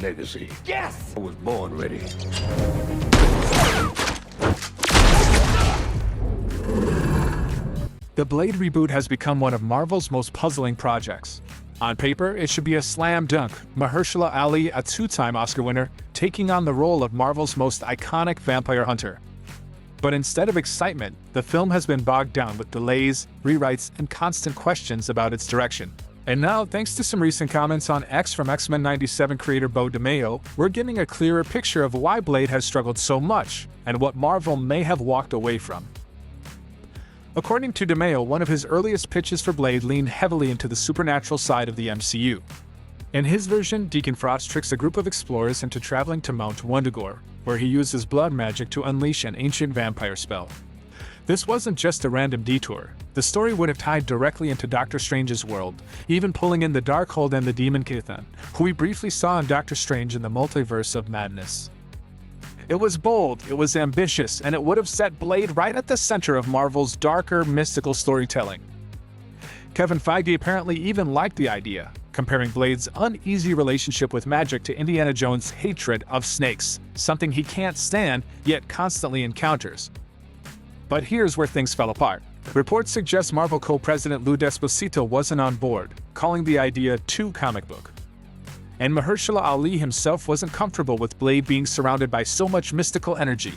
legacy. Yes! I was born ready. The Blade reboot has become one of Marvel's most puzzling projects. On paper, it should be a slam dunk. Mahershala Ali, a two-time Oscar winner, taking on the role of Marvel's most iconic vampire hunter. But instead of excitement, the film has been bogged down with delays, rewrites, and constant questions about its direction. And now, thanks to some recent comments on X from X-Men '97 creator Beau DeMayo, we're getting a clearer picture of why Blade has struggled so much, and what Marvel may have walked away from. According to DeMayo, one of his earliest pitches for Blade leaned heavily into the supernatural side of the MCU. In his version, Deacon Frost tricks a group of explorers into traveling to Mount Wundagore, where he uses blood magic to unleash an ancient vampire spell. This wasn't just a random detour. The story would have tied directly into Doctor Strange's world, even pulling in the Darkhold and the demon Chthon, who we briefly saw in Doctor Strange in the Multiverse of Madness. It was bold, it was ambitious, and it would have set Blade right at the center of Marvel's darker, mystical storytelling. Kevin Feige apparently even liked the idea, comparing Blade's uneasy relationship with magic to Indiana Jones' hatred of snakes, something he can't stand, yet constantly encounters. But here's where things fell apart. Reports suggest Marvel co-president Lou D'Esposito wasn't on board, calling the idea too comic book. And Mahershala Ali himself wasn't comfortable with Blade being surrounded by so much mystical energy.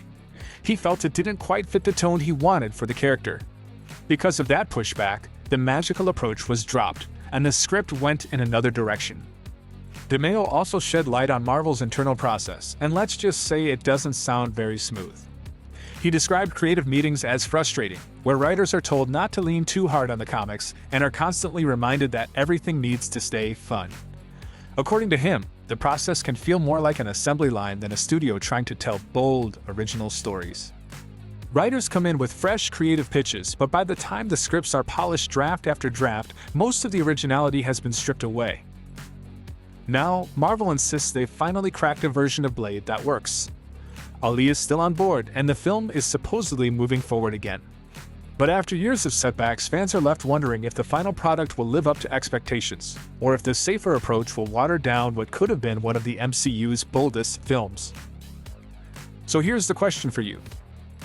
He felt it didn't quite fit the tone he wanted for the character. Because of that pushback, the magical approach was dropped, and the script went in another direction. DeMayo also shed light on Marvel's internal process, and let's just say it doesn't sound very smooth. He described creative meetings as frustrating, where writers are told not to lean too hard on the comics and are constantly reminded that everything needs to stay fun. According to him, the process can feel more like an assembly line than a studio trying to tell bold, original stories. Writers come in with fresh, creative pitches, but by the time the scripts are polished draft after draft, most of the originality has been stripped away. Now, Marvel insists they've finally cracked a version of Blade that works. Ali is still on board, and the film is supposedly moving forward again. But after years of setbacks, fans are left wondering if the final product will live up to expectations, or if the safer approach will water down what could have been one of the MCU's boldest films. So here's the question for you.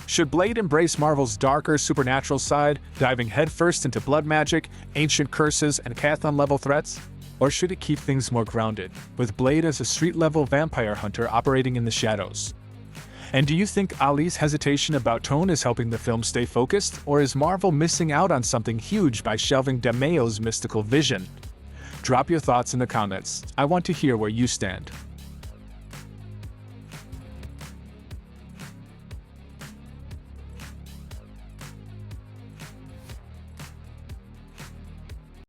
Should Blade embrace Marvel's darker supernatural side, diving headfirst into blood magic, ancient curses, and Chthon-level threats? Or should it keep things more grounded, with Blade as a street-level vampire hunter operating in the shadows? And do you think Ali's hesitation about tone is helping the film stay focused, or is Marvel missing out on something huge by shelving DeMayo's mystical vision? Drop your thoughts in the comments. I want to hear where you stand.